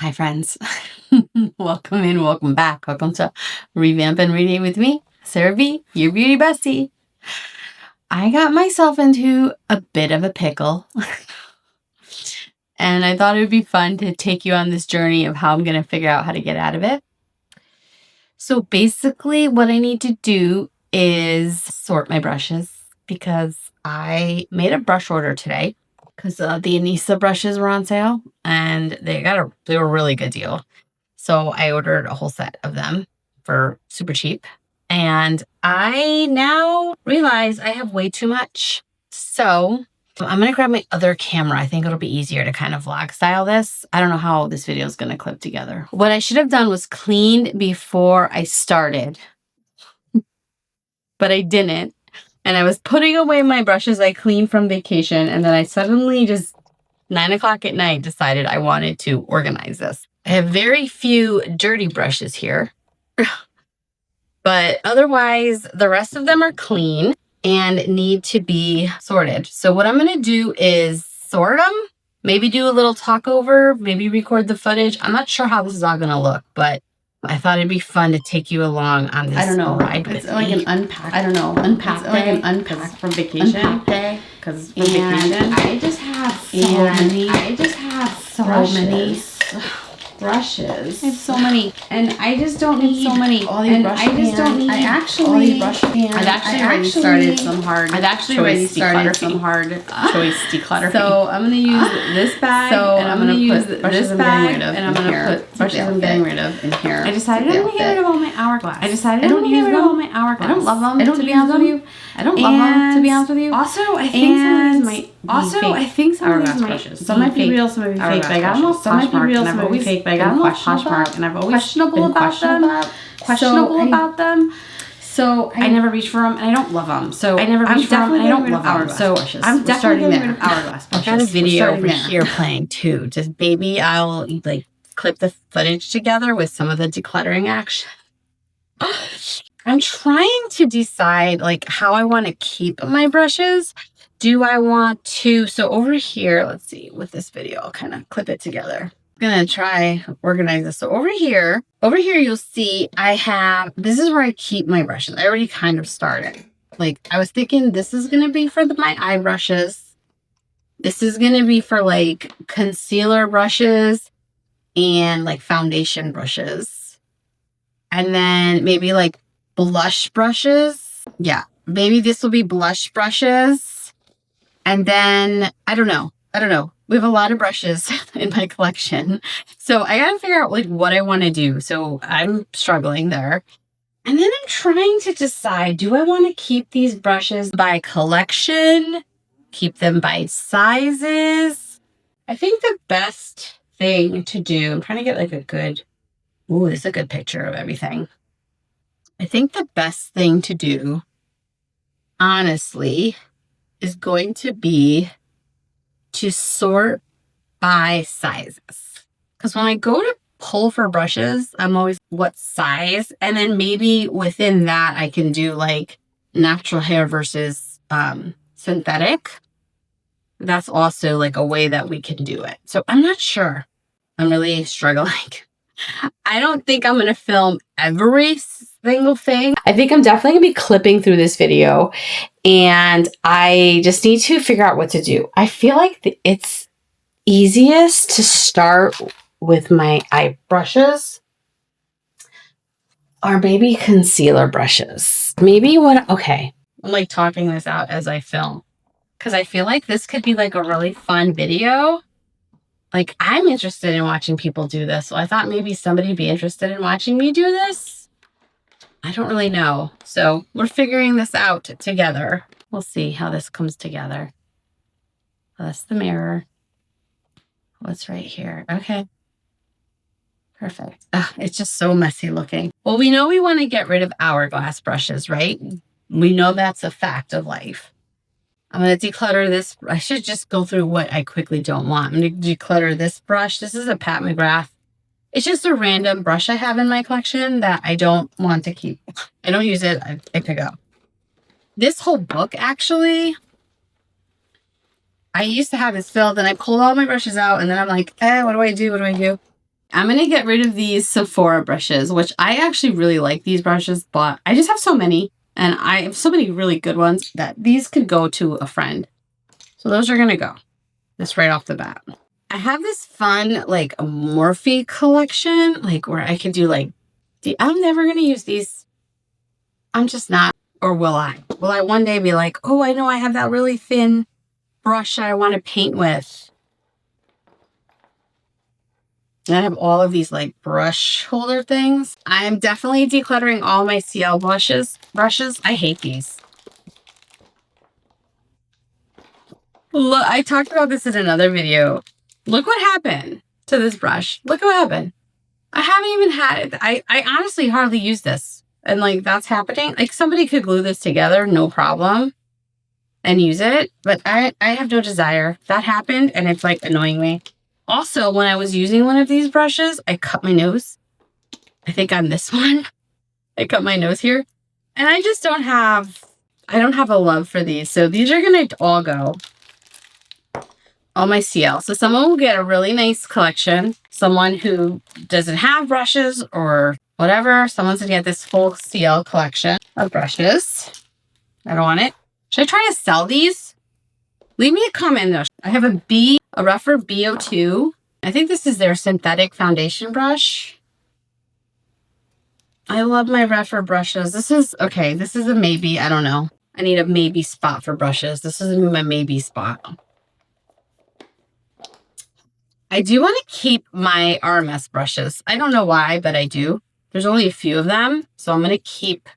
Hi friends, welcome in, welcome back. Welcome to Revamp and Radiate with me, Sara B, your beauty bestie. I got myself into a bit of a pickle and I thought it would be fun to take you on this journey of how I'm going to figure out how to get out of it. So basically what I need to do is sort my brushes because I made a brush order today because the Anisa brushes were on sale and they were a really good deal. So I ordered a whole set of them for super cheap. And I now realize I have way too much. So I'm going to grab my other camera. I think it'll be easier to kind of vlog style this. I don't know how this video is going to clip together. What I should have done was cleaned before I started, but I didn't. And I was putting away my brushes I cleaned from vacation. And then I suddenly just 9 o'clock at night decided I wanted to organize this. I have very few dirty brushes here, but otherwise the rest of them are clean and need to be sorted. So what I'm going to do is sort them, maybe do a little talk over, maybe record the footage. I'm not sure how this is all going to look, but I thought it'd be fun to take you along on this ride with me. It's like an unpack. I don't know. Unpack day. Like an unpack from vacation. Unpack day. Because from vacation. I just have so many. I just have so many brushes. I have so many, and I just don't need so many. All these brushes. I just don't need. I actually. All these brush pans. I've actually already started some hard. I've actually already started some hard choice declutter. So I'm gonna use this bag. So and I'm gonna use this bag, and I'm gonna put brushes I'm getting rid of in here. I decided I'm gonna get rid of all my hourglass. I decided I don't get rid of all my hourglass. I don't love them. I don't to be honest with you. I don't love them to be honest with you. Also, I think some of these might. Also, I think some of these might. Some might be real, some might be fake. But I got them all some might be real, some might be fake. But I got them all Poshmark, and I've always questionable about them. So I never reach for them, and I don't love them. So I never reach for them, and I don't love them. So I'm definitely getting rid of hourglass brushes. I've got a video over here playing too. Just maybe I'll like clip the footage together with some of the decluttering action. I'm trying to decide like how I want to keep my brushes. Do I want to, so over here, let's see, with this video, I'll kind of clip it together. I'm going to try organize this. So over here you'll see I have, this is where I keep my brushes. I already kind of started. Like I was thinking this is going to be for my eye brushes. This is going to be for like concealer brushes and like foundation brushes. And then maybe like blush brushes. Yeah, maybe this will be blush brushes. And then, I don't know. We have a lot of brushes in my collection. So I gotta figure out like what I want to do. So I'm struggling there. And then I'm trying to decide, do I want to keep these brushes by collection? Keep them by sizes? I think the best thing to do, I'm trying to get like a good, ooh, this is a good picture of everything. I think the best thing to do, honestly, is going to be to sort by sizes. Because when I go to pull for brushes, I'm always what size, and then maybe within that I can do like natural hair versus synthetic. That's also like a way that we can do it. So I'm not sure. I'm really struggling. I don't think I'm going to film every single thing. I think I'm definitely going to be clipping through this video, and I just need to figure out what to do. I feel like it's easiest to start with my eye brushes or maybe concealer brushes. Okay. I'm like talking this out as I film because I feel like this could be like a really fun video. Like, I'm interested in watching people do this. So I thought maybe somebody would be interested in watching me do this. I don't really know. So we're figuring this out together. We'll see how this comes together. Oh, that's the mirror. What's right here? Okay. Perfect. Ugh, it's just so messy looking. Well, we know we want to get rid of hourglass brushes, right? We know that's a fact of life. I'm going to declutter this. I should just go through what I quickly don't want. I'm going to declutter this brush. This is a Pat McGrath. It's just a random brush I have in my collection that I don't want to keep. I don't use it. I pick it up. This whole book, actually, I used to have this filled, and I pulled all my brushes out, and then I'm like, what do I do? I'm going to get rid of these Sephora brushes, which I actually really like these brushes, but I just have so many. And I have so many really good ones that these could go to a friend. So those are going to go. Just right off the bat. I have this fun, like, Morphe collection, like, where I can do, like, I'm never going to use these. I'm just not. Or will I? Will I one day be like, oh, I know I have that really thin brush I want to paint with. And I have all of these, like, brush holder things. I am definitely decluttering all my CL brushes. I hate these. Look, I talked about this in another video. Look what happened to this brush. Look what happened. I haven't even had it. I honestly hardly use this. And like that's happening. Like somebody could glue this together, no problem, and use it. But I have no desire. That happened and it's like annoying me. Also, when I was using one of these brushes, I cut my nose. I think on this one. I cut my nose here. And I just don't have a love for these. So these are going to all go. All my CL. So someone will get a really nice collection. Someone who doesn't have brushes or whatever. Someone's going to get this full CL collection of brushes. I don't want it. Should I try to sell these? Leave me a comment though. I have a Revamp B02. I think this is their synthetic foundation brush. I love my Revamp brushes. This is a maybe. I don't know. I need a maybe spot for brushes. This is my maybe spot. I do want to keep my RMS brushes. I don't know why, but I do. There's only a few of them, so I'm going to keep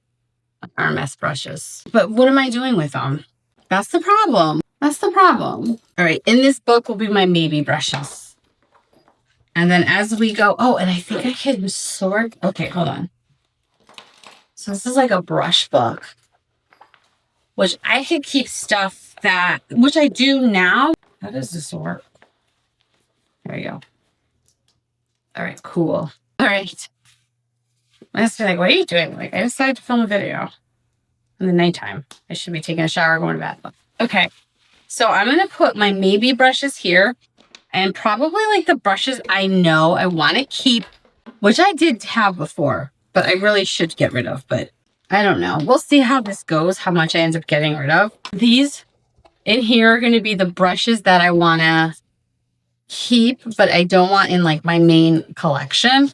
RMS brushes. But what am I doing with them? That's the problem. All right, in this book will be my maybe brushes. And then as we go, and I think I can sort. Okay, hold on. So this is like a brush book, which I could keep stuff which I do now. How does this work? There we go. All right, cool. All right. I was like, what are you doing? Like, I decided to film a video in the nighttime. I should be taking a shower, going to bed. Okay. So I'm going to put my maybe brushes here and probably like the brushes I know I want to keep, which I did have before, but I really should get rid of, but I don't know. We'll see how this goes, how much I end up getting rid of. These in here are going to be the brushes that I want to keep, but I don't want in like my main collection.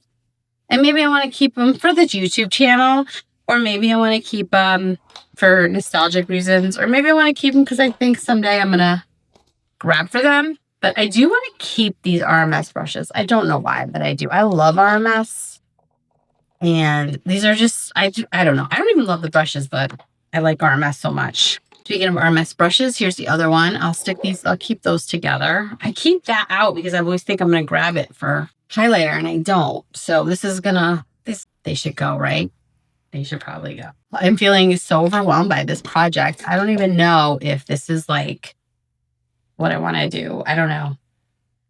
And maybe I want to keep them for the YouTube channel, or maybe I want to keep them for nostalgic reasons, or maybe I want to keep them because I think someday I'm going to grab for them. But I do want to keep these RMS brushes. I don't know why, but I do. I love RMS. And these are just, I don't know. I don't even love the brushes, but I like RMS so much. Speaking of RMS brushes, here's the other one. I'll keep those together. I keep that out because I always think I'm going to grab it for highlighter and I don't. So they should go, right? They should probably go. I'm feeling so overwhelmed by this project. I don't even know if this is like what I want to do. I don't know.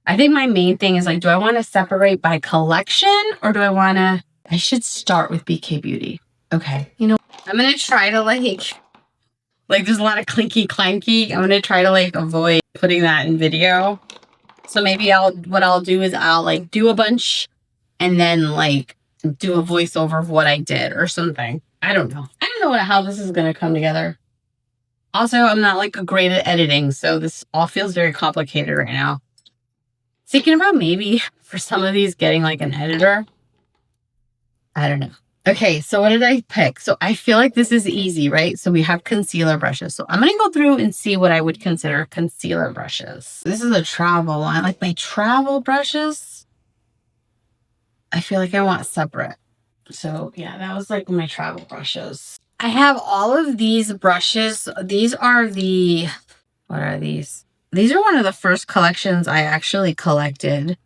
I think my main thing is like, do I want to separate by collection or do I should start with BK Beauty. Okay. You know, I'm going to try to like there's a lot of clinky clanky. I'm going to try to like avoid putting that in video. So maybe what I'll do is I'll like do a bunch and then like do a voiceover of what I did or something. I don't know. I don't know how this is going to come together. Also, I'm not like great at editing. So this all feels very complicated right now. Thinking about maybe for some of these getting like an editor. I don't know. Okay, so what did I pick? So I feel like this is easy, right? So we have concealer brushes. So I'm going to go through and see what I would consider concealer brushes. This is a travel one. Like my travel brushes, I feel like I want separate. So yeah, that was like my travel brushes. I have all of these brushes. These are what are these? These are one of the first collections I actually collected.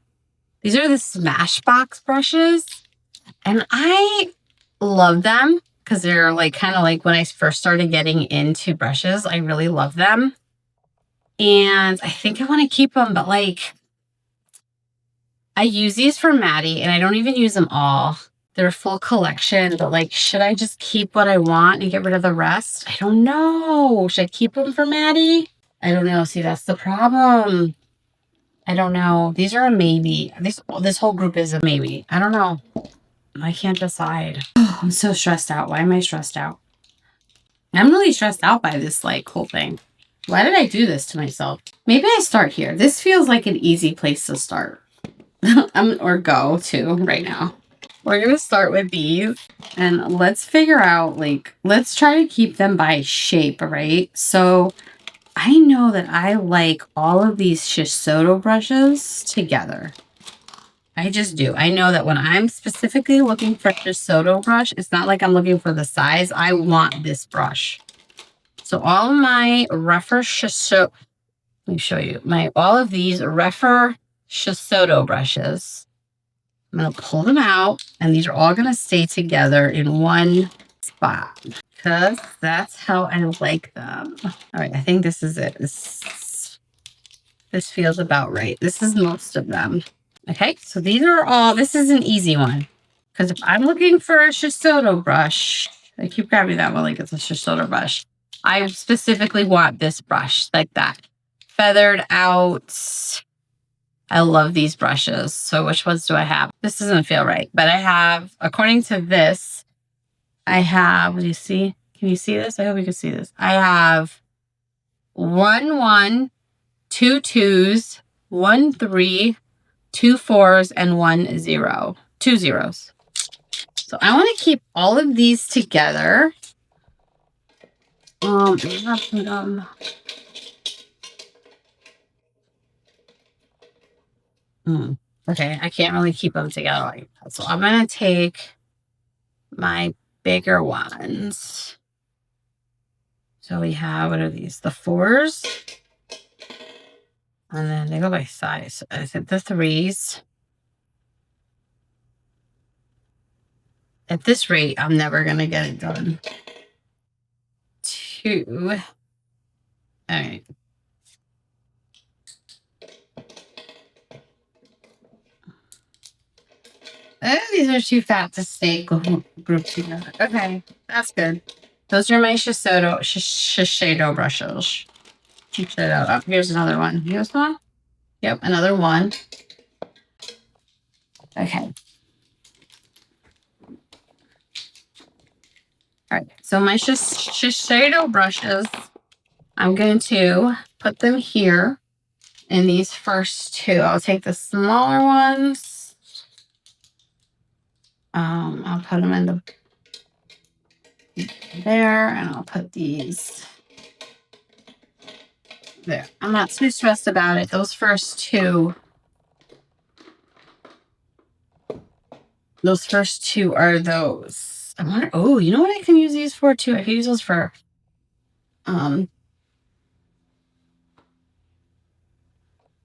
These are the Smashbox brushes. And I love them because they're like kind of like when I first started getting into brushes, I really love them. And I think I want to keep them, but like I use these for Maddie and I don't even use them all. They're a full collection, but like, should I just keep what I want and get rid of the rest? I don't know. Should I keep them for Maddie? I don't know. See, that's the problem. I don't know. These are a maybe. This whole group is a maybe. I don't know. I can't decide. Oh, I'm so stressed out. Why am I stressed out? I'm really stressed out by this like whole thing. Why did I do this to myself? Maybe I start here. This feels like an easy place to start. Or go to right now. We're going to start with these and let's figure out, like, let's try to keep them by shape, right? So I know that I like all of these Shiseido brushes together. I just do. I know that when I'm specifically looking for Shiseido brush, it's not like I'm looking for the size. I want this brush. So all of my rougher Shiseido, let me show you, all of these rougher Shiseido brushes, I'm going to pull them out, and these are all going to stay together in one spot because that's how I like them. All right, I think this is it. This feels about right. This is most of them. Okay, so these are all, this is an easy one because if I'm looking for a Shiseido brush, I keep grabbing that one like it's a Shiseido brush. I specifically want this brush like that. Feathered out. I love these brushes. So which ones do I have? This doesn't feel right, but I have, according to this, I have, what do you see? Can you see this? I hope you can see this. I have 1 1, 2 2s, 1 3, 2 4s, and 1 0. 2 zeros. So I want to keep all of these together. Okay, I can't really keep them together like that. So I'm going to take my bigger ones. So we have, what are these? The 4s. And then they go by size. I said the 3s. At this rate, I'm never going to get it done. 2. All right. These are too fat to stay grouped together. Okay, that's good. Those are my Shiseido brushes. Shiseido. Oh, here's another one. Here's one. Yep, another one. Okay. All right, so my Shiseido brushes, I'm going to put them here in these first 2. I'll take the smaller ones. I'll put them in there, and I'll put these there. I'm not too stressed about it. Those first 2. Those first 2 are those. I wonder, oh, you know what I can use these for too? I can use those for, no,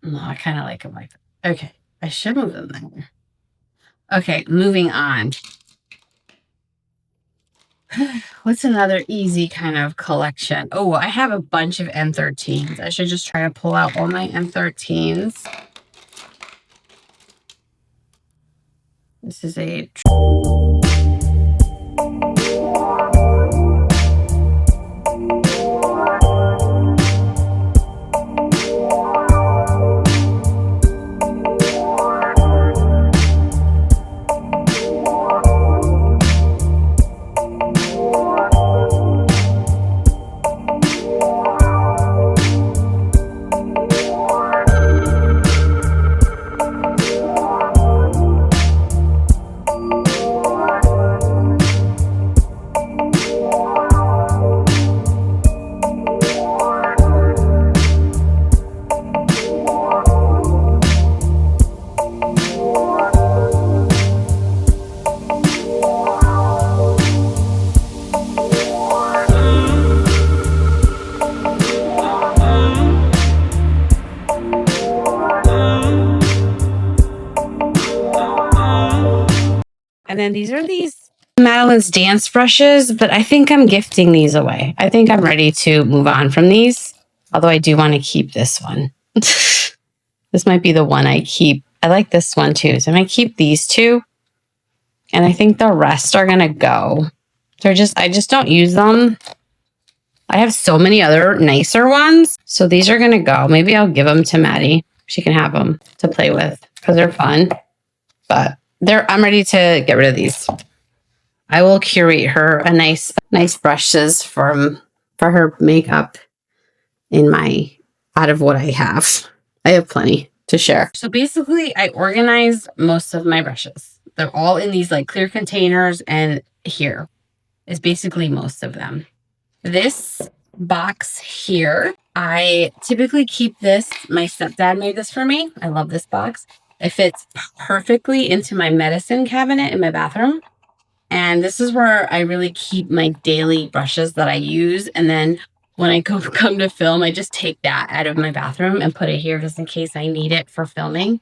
I kind of like them like that. Okay, I should move them there. Okay, moving on. What's another easy kind of collection? Oh, I have a bunch of M13s. I should just try to pull out all my M13s. This is a... And then these are these Madeline's dance brushes, but I think I'm gifting these away. I think I'm ready to move on from these. Although I do want to keep this one. This might be the one I keep. I like this one too. So I'm going to keep these 2. And I think the rest are going to go. I just don't use them. I have so many other nicer ones. So these are going to go. Maybe I'll give them to Maddie. she can have them to play with because they're fun. But I'm ready to get rid of these. I will curate her a nice brushes for her makeup out of what I have. I have plenty to share. So basically I organized most of my brushes. They're all in these like clear containers, and here is basically most of them. This box here, I typically keep this. My stepdad made this for me. I love this box. It fits perfectly into my medicine cabinet in my bathroom. And this is where I really keep my daily brushes that I use. And then when I come to film, I just take that out of my bathroom and put it here just in case I need it for filming.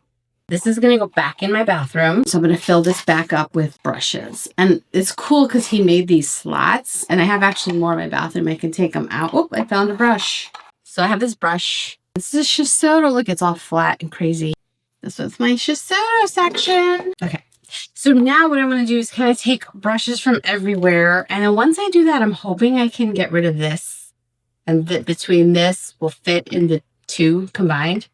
This is going to go back in my bathroom. So I'm going to fill this back up with brushes. And it's cool because he made these slots. And I have actually more in my bathroom. I can take them out. Oh, I found a brush. So I have this brush. This is Shiseido. Look, it's all flat and crazy. This is my Shiseido section. Okay. So now what I'm going to do is kind of take brushes from everywhere. And then once I do that, I'm hoping I can get rid of this. And between this will fit in the two combined.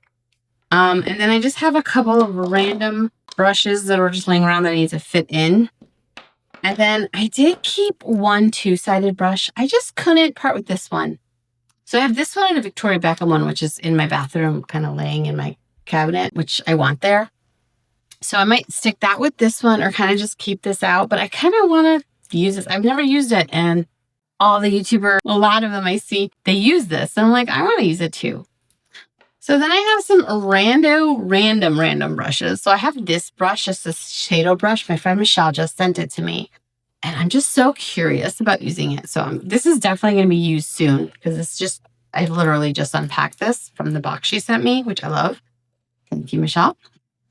And then I just have a couple of random brushes that are just laying around that I need to fit in. And then I did keep one two-sided brush. I just couldn't part with this one. So I have this one and a Victoria Beckham one, which is in my bathroom, kind of laying in my cabinet, which I want there. So I might stick that with this one or kind of just keep this out, but I kind of want to use this. I've never used it, and all the YouTubers, a lot of them I see, they use this. And I'm like, I want to use it too. So then I have some random brushes. So I have this brush, just this shadow brush. My friend Michelle just sent it to me, and I'm just so curious about using it. So this is definitely going to be used soon because it's just, I literally just unpacked this from the box she sent me, which I love. Thank you, Michelle.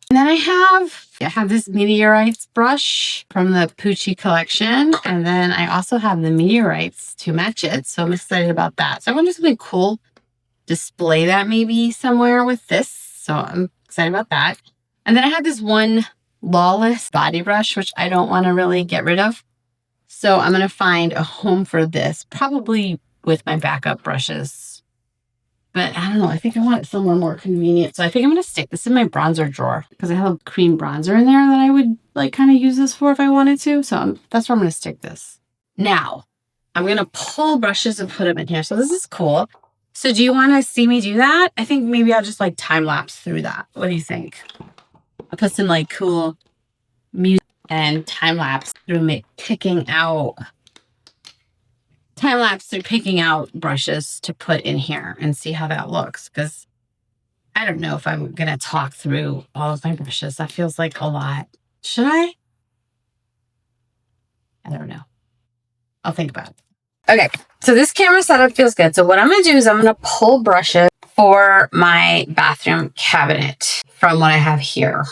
And then I have this Meteorites brush from the Poochie collection. And then I also have the Meteorites to match it. So I'm excited about that. So I want to do something cool, display that maybe somewhere with this. So I'm excited about that. And then I have this one Lawless body brush, which I don't want to really get rid of. So I'm going to find a home for this, probably with my backup brushes. But I don't know. I think I want it somewhere more convenient. So I think I'm going to stick this in my bronzer drawer because I have a cream bronzer in there that I would like kind of use this for if I wanted to. So that's where I'm going to stick this. Now, I'm going to pull brushes and put them in here. So this is cool. So do you want to see me do that? I think maybe I'll just like time lapse through that. What do you think? I'll put some like cool music and time lapse through me picking out brushes to put in here and see how that looks. Because I don't know if I'm going to talk through all of my brushes. That feels like a lot. Should I? I don't know. I'll think about it. Okay, so this camera setup feels good. So what I'm going to do is I'm going to pull brushes for my bathroom cabinet from what I have here.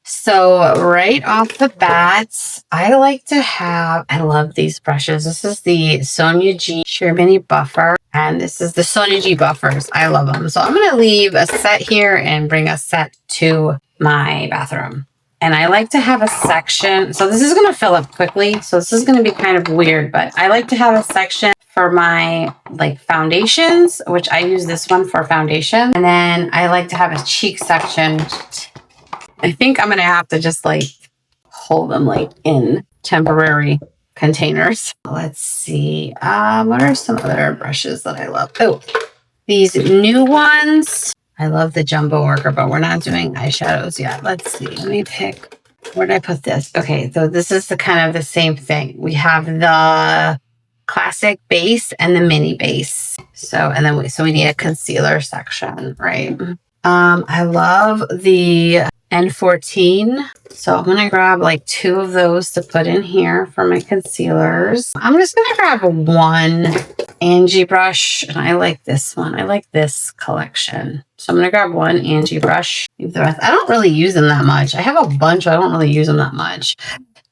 So right off the bat, I love these brushes. This is the Sonia G Sheer Mini Buffer, and this is the Sonia G Buffers. I love them. So I'm going to leave a set here and bring a set to my bathroom. And I like to have a section. So this is going to fill up quickly. So this is going to be kind of weird, but I like to have a section for my like foundations, which I use this one for foundation. And then I like to have a cheek section. I think I'm going to have to just like hold them like in temporary containers. Let's see. What are some other brushes that I love? Oh, these new ones. I love the jumbo worker, but we're not doing eyeshadows yet. Let's see. Let me pick. Where did I put this? Okay, so this is the kind of the same thing. We have the classic base and the mini base. So, and then we need a concealer section, right? I love the N14. So I'm going to grab like 2 of those to put in here for my concealers. I'm just going to grab one Angie brush, and I like this one. I like this collection. So I'm going to grab one Angie brush. Leave the rest. I don't really use them that much. I have a bunch. I don't really use them that much.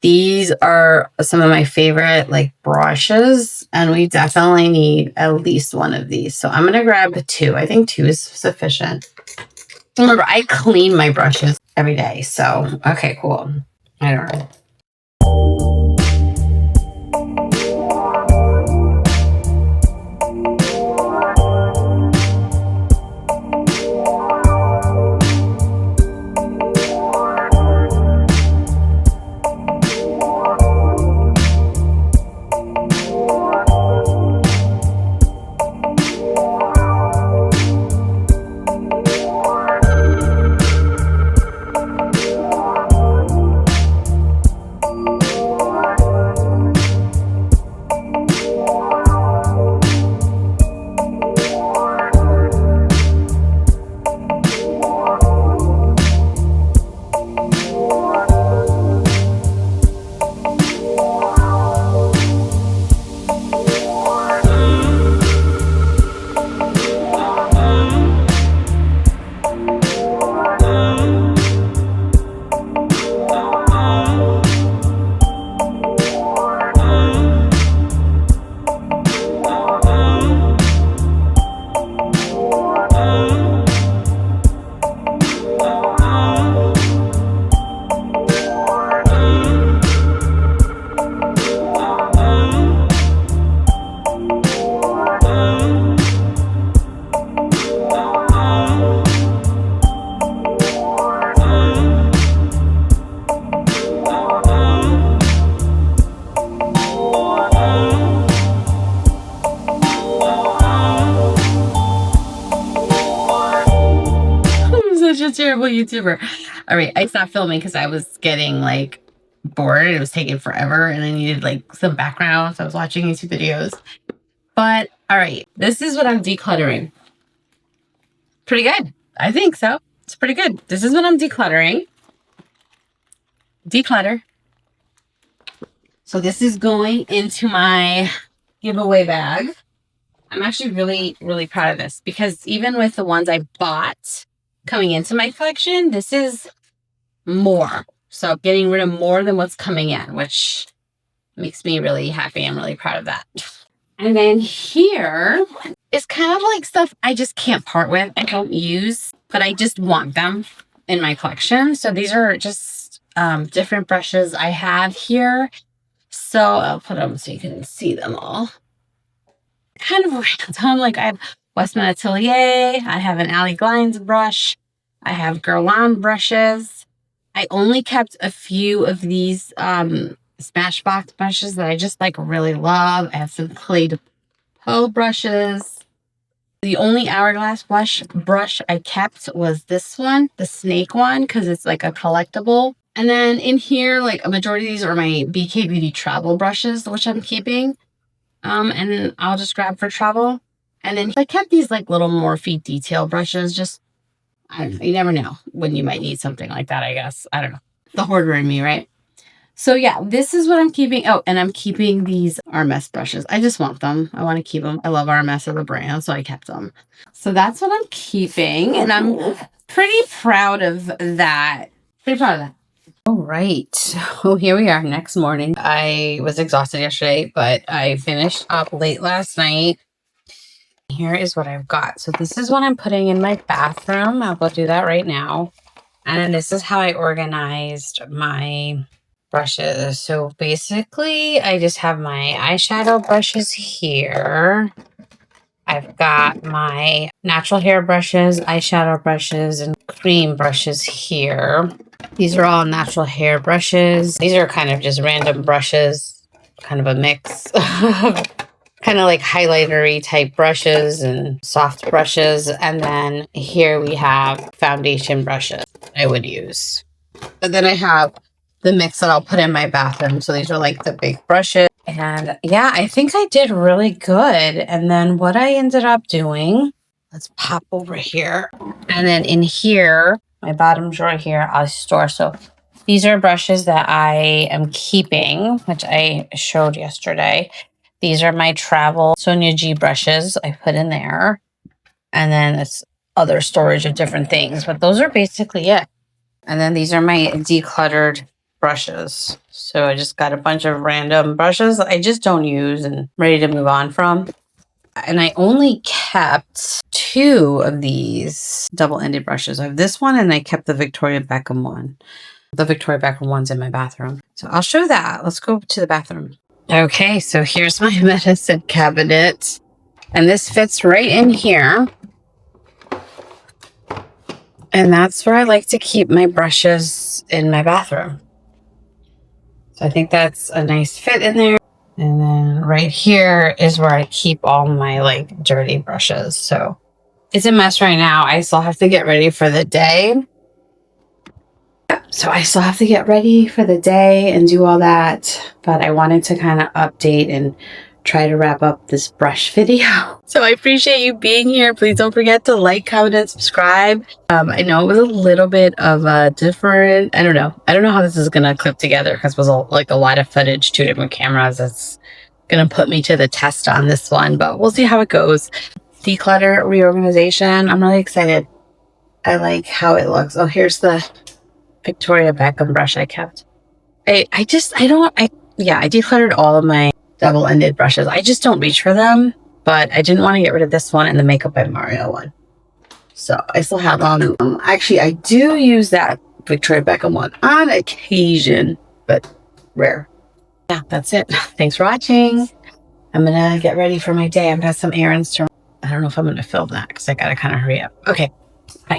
These are some of my favorite like brushes, and we definitely need at least one of these. So I'm going to grab 2. I think 2 is sufficient. Remember, I clean my brushes every day. So, okay, cool. I don't know. terrible YouTuber. All right, I stopped filming because I was getting like bored. It was taking forever and I needed like some background. So I was watching YouTube videos. But all right, this is what I'm decluttering. Pretty good. I think so. It's pretty good. This is what I'm decluttering. Declutter. So this is going into my giveaway bag. I'm actually really, really proud of this because even with the ones I bought coming into my collection, this is more. So getting rid of more than what's coming in, which makes me really happy. I'm really proud of that. And then here is kind of like stuff I just can't part with. I don't use, but I just want them in my collection. So these are just different brushes I have here. So I'll put them so you can see them all. Kind of random. Like I have Westman Atelier. I have an Ali Glines brush. I have Guerlain brushes. I only kept a few of these Smashbox brushes that I just like really love. I have some Clé de Peau brushes. The only Hourglass brush I kept was this one, the snake one, because it's like a collectible. And then in here, like a majority of these are my BK Beauty travel brushes, which I'm keeping. And I'll just grab for travel. And then I kept these like little Morphe detail brushes. Just, I don't know, you never know when you might need something like that, I guess. I don't know. The hoarder in me, right? So yeah, this is what I'm keeping. Oh, and I'm keeping these Hermes brushes. I just want them. I want to keep them. I love Hermes as a brand, so I kept them. So that's what I'm keeping. And I'm pretty proud of that. Pretty proud of that. All right, so here we are next morning. I was exhausted yesterday, but I finished up late last night. Here is what I've got. So this is what I'm putting in my bathroom. I'll go do that right now. And then this is how I organized my brushes. So basically, I just have my eyeshadow brushes here. I've got my natural hair brushes, eyeshadow brushes, and cream brushes here. These are all natural hair brushes. These are kind of just random brushes, kind of a mix of kind of like highlighter-y type brushes and soft brushes. And then here we have foundation brushes I would use. But then I have the mix that I'll put in my bathroom. So these are like the big brushes. And yeah, I think I did really good. And then what I ended up doing, let's pop over here. And then in here, my bottom drawer here, I'll store. So these are brushes that I am keeping, which I showed yesterday. These are my travel Sonia G brushes I put in there. And then it's other storage of different things. But those are basically it. And then these are my decluttered brushes. So I just got a bunch of random brushes I just don't use and ready to move on from. And I only kept 2 of these double-ended brushes. I have this one and I kept the Victoria Beckham one. The Victoria Beckham one's in my bathroom. So I'll show that. Let's go to the bathroom. Okay, so here's my medicine cabinet. And this fits right in here. And that's where I like to keep my brushes in my bathroom. So I think that's a nice fit in there. And then right here is where I keep all my like dirty brushes. So it's a mess right now. I still have to get ready for the day. So I still have to get ready for the day and do all that. But I wanted to kind of update and try to wrap up this brush video. So I appreciate you being here. Please don't forget to like, comment, and subscribe. I know it was a little bit of a different, I don't know how this is going to clip together because it was a lot of footage, 2 different cameras. It's going to put me to the test on this one, but we'll see how it goes. Declutter, reorganization. I'm really excited. I like how it looks. Oh, here's the Victoria Beckham brush I kept. I decluttered all of my double-ended brushes. I just don't reach for them, but I didn't want to get rid of this one and the Makeup by Mario one. So I still have them. Actually, I do use that Victoria Beckham one on occasion, but rare. Yeah, that's it. Thanks for watching. I'm going to get ready for my day. I've got some errands to run. I don't know if I'm going to film that because I got to kind of hurry up. Okay, bye.